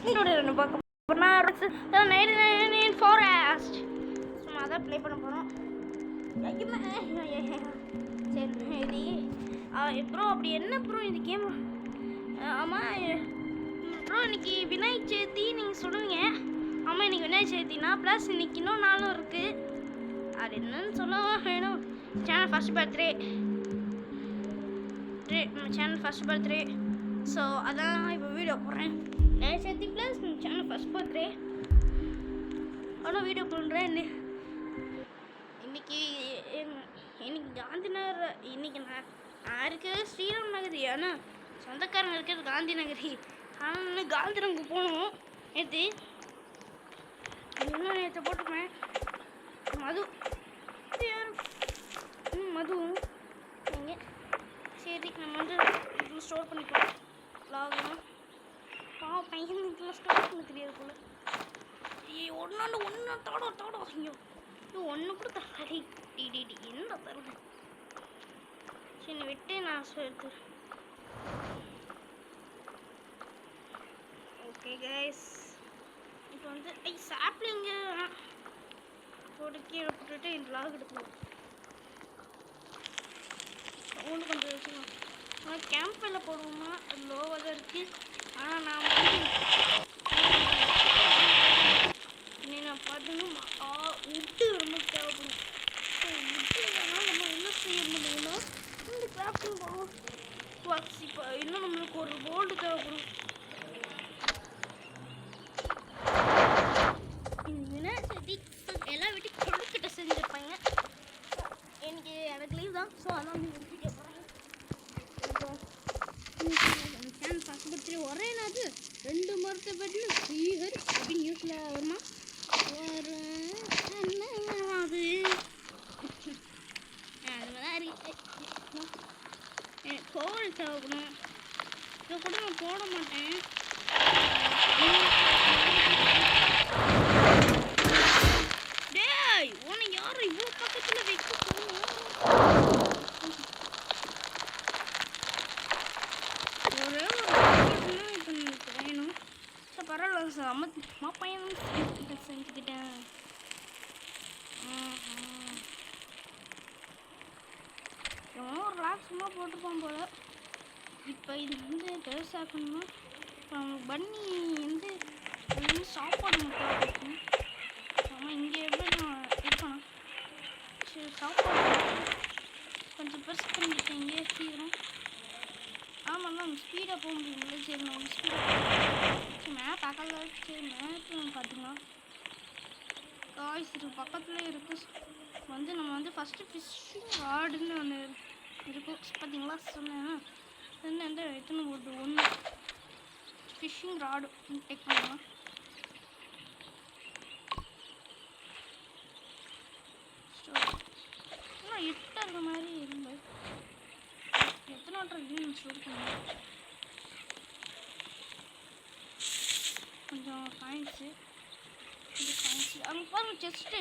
இன்னொரு ரெண்டு பார்க்க போனால் 99 ஃபாரஸ்ட் சும்மா அதான் ப்ளே பண்ண போகிறோம். சரி ப்ரோ அப்படி என்ன ப்ரோ இந்த கேம்? ஆமாம் ப்ரோ இன்னைக்கு விநாயகர் சதுர்த்தி நீங்கள் சொல்லுவீங்க. ஆமாம் இன்னைக்கு விநாயகர் சதுர்த்தினா ப்ளஸ் இன்னைக்கு இன்னும் நாளும் இருக்குது. அது என்னன்னு சொல்ல வேணும். Channel first birthday channel first birthday. So அதான் இப்போ வீடியோ போடுறேன். Vinayagar Chaturthi plus channel first birthday. ஆனால் வீடியோ பண்ணுறேன். இன்னைக்கு காந்தி நகர். இன்னைக்கு நான் இருக்கிறது ஸ்ரீராம் நகரி. ஆனால் சொந்தக்காரங்க இருக்கிறது காந்தி நகரி. ஆனால் நான் காந்தி நகருக்கு போகணும். நேற்று போட்டிருப்பேன். மது மதுவும் நீங்க சரி நம்ம வந்து இதில் ஸ்டோர் பண்ணிக்கலாம். லாகலாம் பையன் இதில் ஸ்டோர் பண்ண தெரியாது போல. ஒன்று தோட ஐயோ இது ஒன்று கூட தரடி டி என்ன தருது. சரி விட்டு நான் எடுத்து. ஓகே கைஸ் இப்போ வந்து சாப்ளிங்கு போட்டு கீழே போட்டுட்டு இந்த லாக் எடுத்துக்கலாம். சவுண்டு கொஞ்சம் வச்சுக்கலாம். ஆனால் கேம்பில் போடுவோம்னா அது லோவாக தான் இருக்குது. ஆனால் நான் பார்த்தீங்கன்னா உட்டு ரொம்ப தேவைப்படும். உட்டு இல்லைனா நம்ம என்ன செய்ய முடியும்னா இந்த கிராஃப்டிங் ஒர்க்ஸ். இப்போ இன்னும் நம்மளுக்கு ஒரு போல்டு தேவைப்படும். எல்லாம் வீட்டுக்கு கொழுக்கிட்ட செஞ்சுருப்பாங்க. எனக்கு லீவ் தான். ஸோ அதான் வீடியோ போகிறேன். சேனல் ஃபர்ஸ்ட் பர்த்டே ஒரே நாது 2 மரத்தை பற்றி ஸ்ரீஹரி அப்படின்னு நியூஸில் வருமா ஒரு அது அதுமாதிரி இருக்கு. எனக்கு கோவில் தேவைப்படும். இதை கூட நான் போட மாட்டேன். டேய் உன்னை யாரும் இவ்வளோ பக்கத்தில் வைக்க போகணும். ஒரே ஒரு இப்போ வேணும். சார் பரவாயில்ல சார் அம்மா பையன் செஞ்சுக்கிட்டேன். எவனோ ஒரு லாக் சும்மா போட்டுப்பான் போல. இப்போ இது வந்து டெரஸ் ஆக்கணும்னா இப்போ அவனுக்கு பண்ணி வந்து சாப்பாடு முக்கியம் இருக்கும். ஆமாம் இங்கே எப்படி நான் இருப்பானா? சரி சாப்பாடு கொஞ்சம் பெருசு பண்ணிக்கிட்டேன். இங்கே சீக்கிரம் ஆமாம் தான் ஸ்பீடாக போக முடியுங்களே. சரி நான் ஸ்பீடாக சரி மேப் பார்க்கல. சரி மேப் நம்ம பார்த்துக்கலாம். காய்ஸ் இது பக்கத்துலேயே இருக்குது. வந்து நம்ம வந்து ஃபஸ்ட்டு ஃபிஷ்ஷிங் ராடுன்னு ஒன்று இருக்கும். பார்த்தீங்களா சொன்னேன்னா வந்து எத்தனை போட்டு 1 ஃபிஷ்ஷிங் ராடு டேக் பண்ணலாம். ஆனால் எட்டாக இருக்கிற மாதிரி இல்லை. எத்தனை வாட்டர் இதுன்னு ஸ்டோர் பண்ணலாம். கொஞ்சம் காயின்ஸு அங்கே பாருங்க செஸ்ட்டு.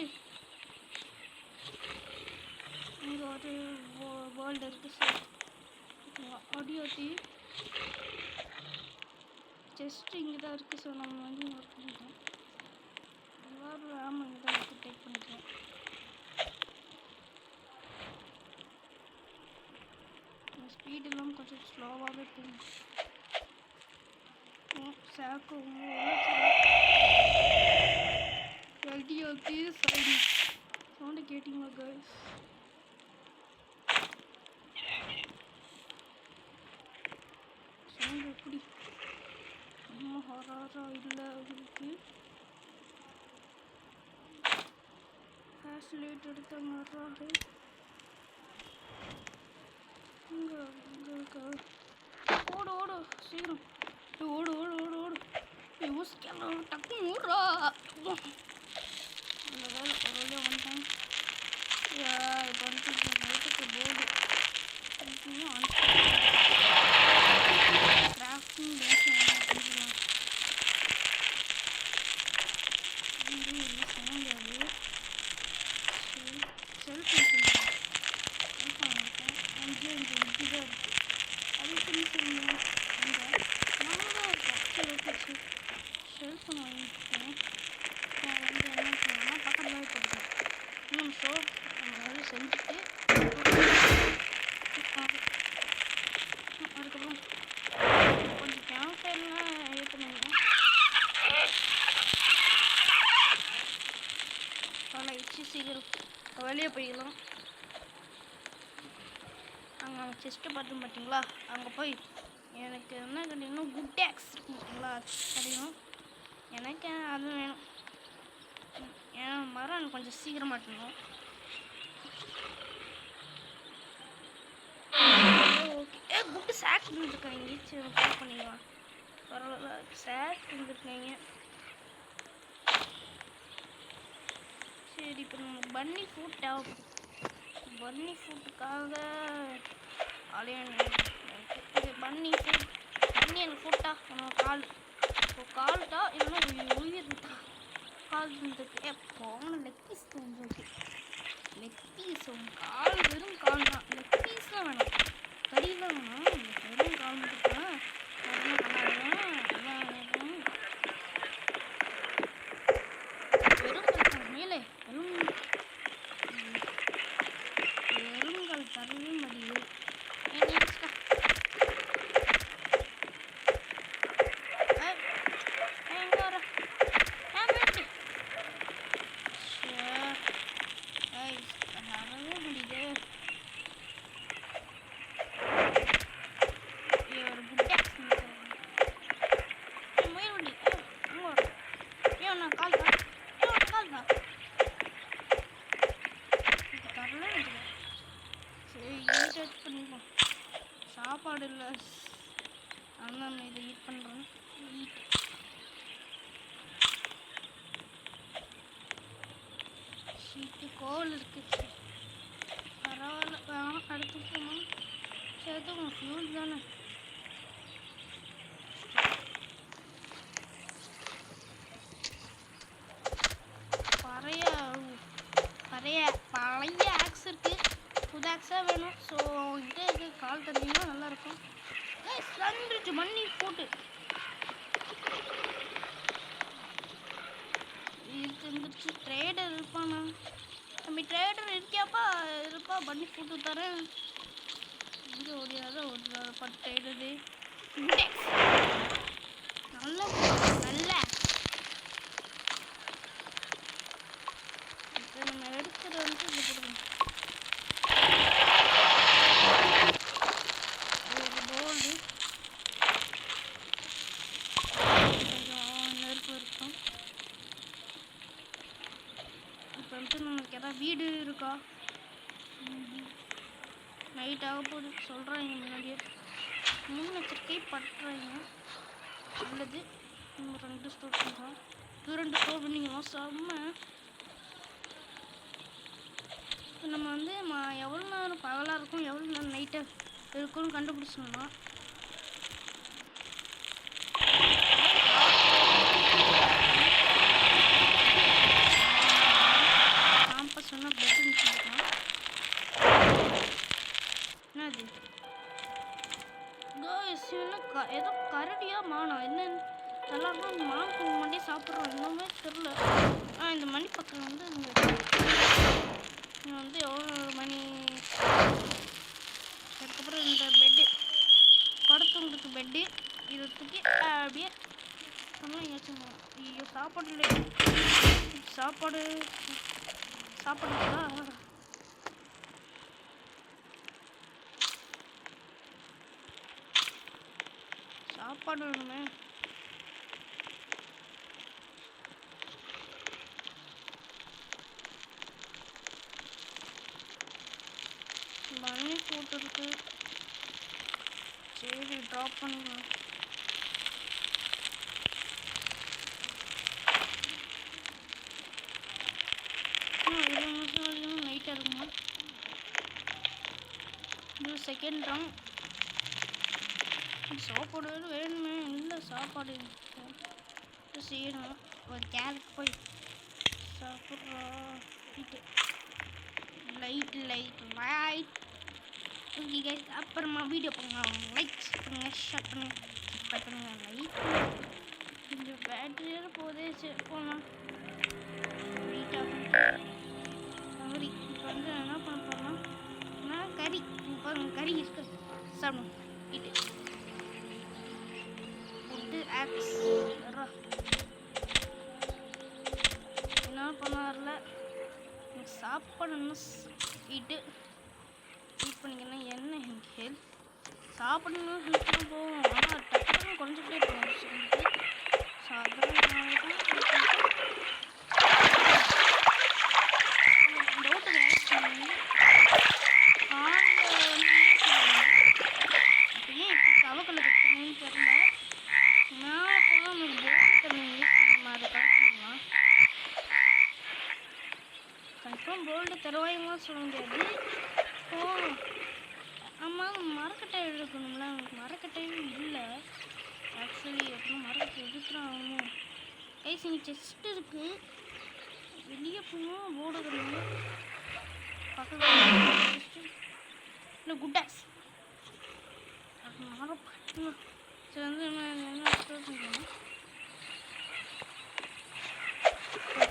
இங்கே ஒரு வேர்ல்டு இருக்குது சார். ஆடியோட்டி செஸ்ட்டு இங்கே தான் இருக்குது. ஸோ நம்ம வந்து ஒர்க் பண்ணிக்கலாம். எல்லாரும் ஆமாம் இங்கே தான் இருக்குது. டேக் பண்ணிக்கலாம். ஸ்பீட் எல்லாம் கொஞ்சம் ஸ்லோவாகவே போகும். சாக்கு எல்டிஓகே சைடு சவுண்டு கேட்டிங்களா கைஸ்? சவுண்டு எப்படி அம்மா ஹாரா இல்லை அவங்களுக்கு ஃபேசிலேட் எடுத்தாங்க. ஹாராரு இங்கே ஓடு ஓடு சீக்கிரம் ஓடு ஓடு ஓடு ஓடு யோசிக்கலாம் டக்கு ஓடுறா. அந்த வேலை ஒரு வழியாக வந்துட்டாங்க. இப்போ வந்து நைட்டுக்கு போர்டு கிராஃப்டிங் செஞ்சுக்கலாம். சவுண்ட் அது செல்ஃப் செஞ்சுக்கலாம். அங்கே இந்த இப்படிதான் இருக்குது. அது சொல்லி சொல்லுங்கள். அங்கே நல்லா தான் இருக்கும். சரி ஓகே ஃபஸ்ட்டு பார்த்தோம் பார்த்தீங்களா, அங்கே போய் எனக்கு என்ன கேட்டிங்கன்னா குட் டேக்ஸ் பார்த்தீங்களா கிடைக்கும். எனக்கு அது வேணும். ஏன்னா மரம் எனக்கு கொஞ்சம் சீக்கிரம் மாட்டணும். ஓகே குட்டு சாக் இருந்துருக்காங்க. சரி கால் பண்ணிக்கலாம். பரவாயில்ல சாக் இருந்துருக்காங்க. சரி இப்போ நமக்கு பன்னி ஃபுட் தேவைப்படும். பன்னி ஃபுட்டுக்காக இது பன்னி ஃபுட். பன்னி எனக்கு ஃபுட்டா நம்ம கால் இப்போ கால்ட்டா இல்லைன்னா உயிர்ட்டா கால் இருந்துருக்கு. போன லெக் பீஸ் தோன்றுருக்கு. லெக் பீஸ் கால் வெறும் கால் தான். லெக் பீஸ்லாம் வேணாம், கறியெல்லாம் வேணாம். வெறும் கால் மட்டும் வெறும் மேலே வெறுங்கால் தரவே மாட்டேங்குது. சாப்பாடு இல்லை, அதனால் நான் இதை ஈட் பண்ணுறேன். ஷீட்டு கோல் இருக்குது. பரவாயில்ல வேணாம், அடுத்து போகணும். சேர்த்து ஃபியூல் தானே. பழைய ஆக்ஸ் இருக்குது, புது ஆக்ஸாக வேணும். ஸோ இது கால் தந்தீங்கன்னா நல்லாயிருக்கும். வந்துருச்சு மண்ணி போட்டு இருந்துச்சு. ட்ரேடர் இருப்பானா தம்பி? ட்ரேடர் இருக்கியாப்பா? இருப்பா, பண்ணி போட்டு தரேன். இங்கே ஓடியாத ஓடியாதப்பா ட்ரேடரு. நல்ல நல்ல இப்போ நம்ம எடுத்துகிற வந்து இது கொடுக்கணும். கோல்டு நெருப்பு இருக்கும். இப்போ வந்து நமக்கு எதாவது வீடு இருக்கா? நைட் ஆக போகுது சொல்கிறாங்க முன்னாடியே. முன்னெச்சரிக்கை பட்டுறாங்க. நல்லது. நம்ம 2 ஸ்டோர் பண்ணுறோம். 2 ஸ்டோர் பண்ணிக்கலாம். செம்ம. இப்போ நம்ம வந்து எவ்வளோ நேரம் பகலாக இருக்கும், எவ்வளோ நேரம் நைட்டாக இருக்குன்னு கண்டுபிடிச்சோம்னா காம்பஸ் சொன்னால் பெட்னு சொல்லிக்கலாம். என்னது ஏதோ கரடியா மானா என்னன்னு எல்லாருக்கும் மானுக்கு முன்னாடியே சாப்பிட்றோம். இன்னுமே தெரில. இந்த மணி பக்கம் வந்து வந்து எவ்வளோ மணி. அதுக்கப்புறம் இந்த பெட்டு படுத்தவங்களுக்கு பெட்டு இதை தூக்கி அப்படியே எங்கேயாச்சும். ஐயோ சாப்பாடு இல்லை. சாப்பாடு சாப்பாடு வேணுமே. பண்ணி போட்டுருக்கு. சரி ட்ராப் பண்ணிக்கலாம். நைட்டாக இருக்குமா? இது செகண்ட் ரவுண்ட். சாப்பாடு வேணுமே. இல்லை சாப்பாடு செய்யணும். ஒரு கேரட் போய் சாப்பிட்றா. லைட் ஓகே கைஸ், அப்புறமா வீடியோ பண்ணுங்க. லைக்ஸ் பண்ணுங்கள், ஷேர் பண்ணுங்கள், சப்ஸ்கிரைப் பண்ணுங்கள். லைக் இந்த பேட்டரியில் போதே சரி போகலாம். கறி இப்போ வந்து என்ன பண்ண போகிறோம்னா கறி. இப்போ கறி இருக்கு சாப்பிடும். இது ஃபுட்டு ஆக்ஸ் என்ன பண்ணார்ல சாப்பிடணும். ஈட் பண்ணிங்கன்னா என்ன எனக்கு ஹெல்ப் சாப்பிடணும் ஹெல்ப் பண்ண போவோம். ஆனால் டக்குனு குறைஞ்சிக்கிட்டே போகும். சாப்பிட்றதுனால தவக்கலை கட்டணும்னு தெரியல. மேலே போனால் நமக்கு போர்டு தண்ணி யூஸ் பண்ண அதை கலக்கணுமா? கன்ஃபார்ம் போல்டு தருவாயுமா சொல்ல முடியாது. ஆமாம் மரக்கட்டை எடுக்கணும்ல, எனக்கு மரக்கட்டையும் இல்லை ஆக்சுவலி. எப்படின்னா மரக்கட்டை எடுத்துறாங்க. கைஸ் இங்கே செஸ்ட் இருக்குது. வெளியே போனால் போர்டு தண்ணி பக்கத்தில் இல்லை குட்டாஸ் மரம் சரி வந்து என்ன சொல்லணும்.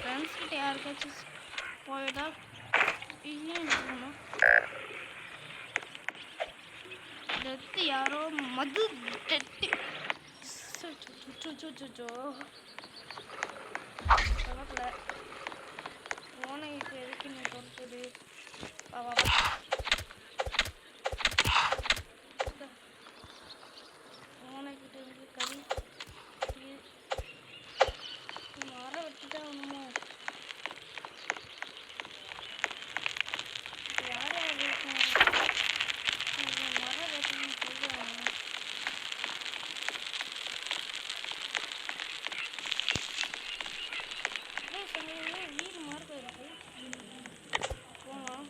ஃப்ரெண்ட்ஸ்கிட்ட யாருக்காச்சும் போயிட்டா இருக்கணும். டெத்து யாரோ மது டெத்து பக்கத்தில் ஓனைக்கு எதுக்கு நீ கொடுத்தது ஓனைக்கிட்ட இருந்து கறி மரம் வச்சுதான் வேணுமோ? யார் யார் இருக்கும் மரம் வைக்கணும்னு சொல்லுவாங்க. வீடு மார்க்க இருக்கு போகலாம்.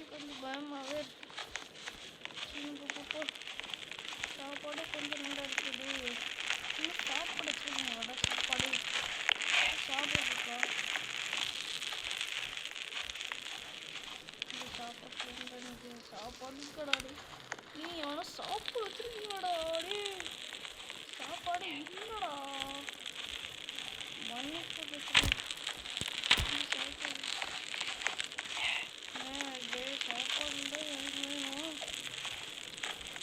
கொஞ்சம் பயமாகவே இருக்கு. சாப்பாடு கொஞ்சம் நல்லா இருக்குது. இன்னும் சாப்பாடு வச்சுருங்க. சாப்பாடு சாப்பிடுக்கா சாப்பாடு சாப்பாடு கடாடி நீ எவனா சாப்பிட வச்சுருக்கீங்கடா. சாப்பாடு இல்லைடா மன்னிப்பு பேசுகிறேன். சாப்பாடு சாப்பாடு எனக்கு வேணும்.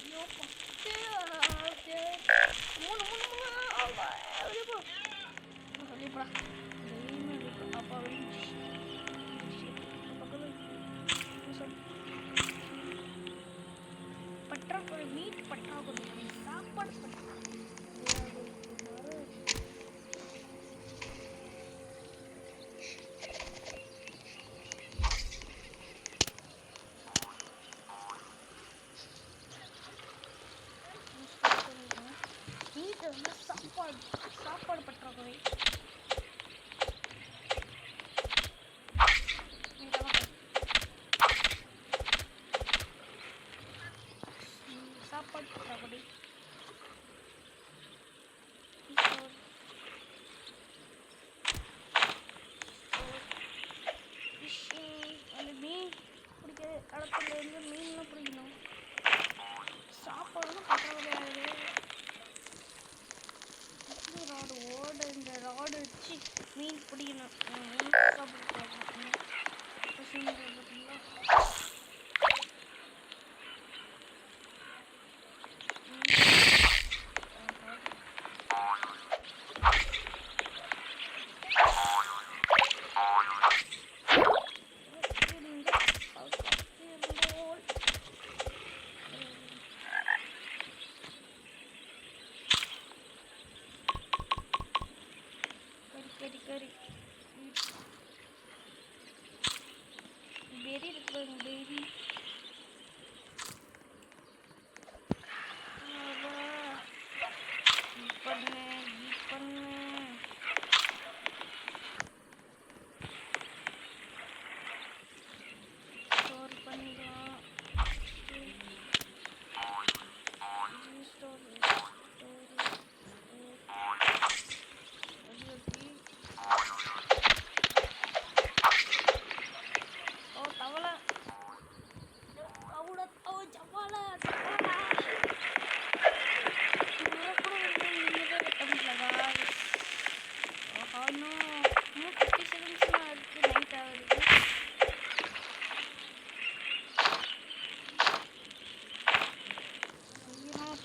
ஐயோ பத்தே மூணு வெளியப்படா அப்பா பற்றாக்குறை மீட் பற்றாக்குறை சாப்பாடு சாப்பாடு பற்றாக்குறை. அப்படி அந்த மீன் பிடிக்கிற இடத்துல இருந்து மீன்லாம் பிடிக்கணும். சாப்பாடுலாம் பற்றாக்குறையாகுது. ராடு ஓடு இந்த ராடு வச்சு மீன் பிடிக்கணும். சாப்பிடக்கூடாது. பார்த்தீங்களா கறி பெரி இருக்குங்க பெரி பண்ணு ஸ்டோர் பண்ணிடலாம்.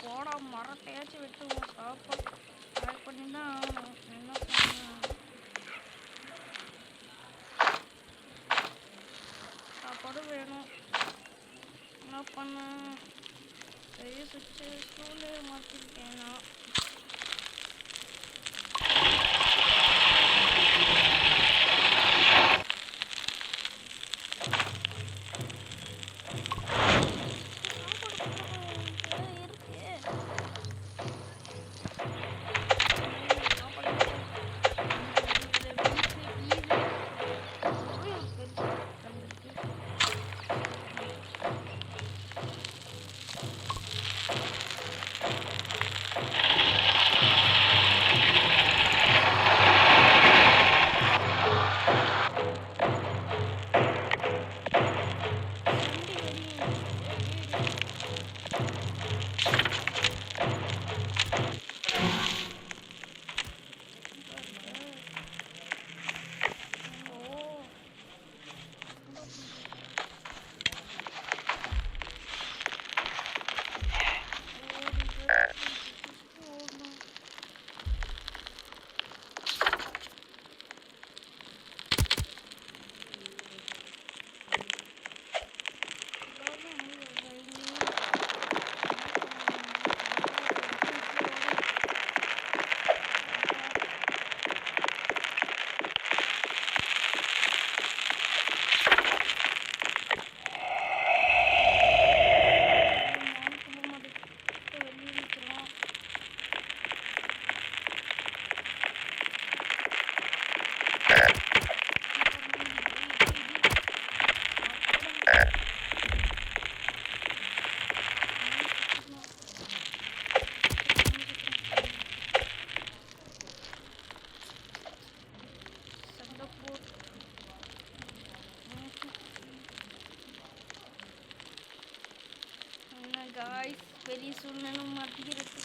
போடா மரத்தையாச்சும் வெட்டுவோம். சாப்பாடு ட்ரை பண்ணி தான் ஆகணும். என்ன பண்ண சாப்பாடு வேணும். என்ன பண்ண பெரிய சுவிட்சு school மாற்றிருக்கேன்னா guys, very soon nanu mathirukku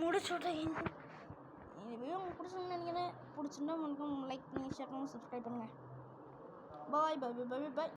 முடிச்சுட்டேன். இந்த வீடியோ உங்களுக்கு பிடிச்சிருக்குன்னு நினைக்கிறேன். பிடிச்சிருந்தா உங்களுக்கு லைக் பண்ணி ஷேர் பண்ணி சப்ஸ்கிரைப் பண்ணுங்கள். பாய் பாய் பாய் பாய்.